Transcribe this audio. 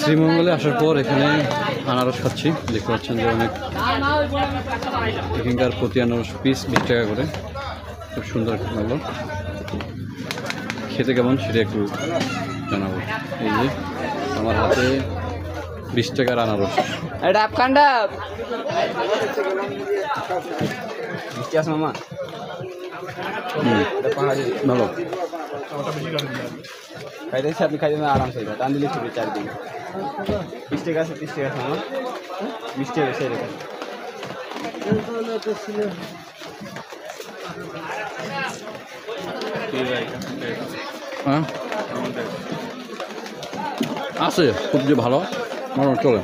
শ্রীমঙ্গলে আসার পর এখানে আনারস খাচ্ছি। দেখতে পাচ্ছেন যে অনেক এখানকার প্রতি আনারস পিস 20 টাকা করে। খুব সুন্দর লাগলো, খেতে কেমন সেটা একটু জানাবো। এই যে আমার হাতে 20 টাকার আনারস। ভালো খাইতেছি, আপনি খাইতে আরামসে টান দিলে ছবি 4 দিন 20 টাকা আছে, 30 টাকা আছে আমার 20 টাকা বেশি রেখে হ্যাঁ আছে, খুব যে ভালো চলে।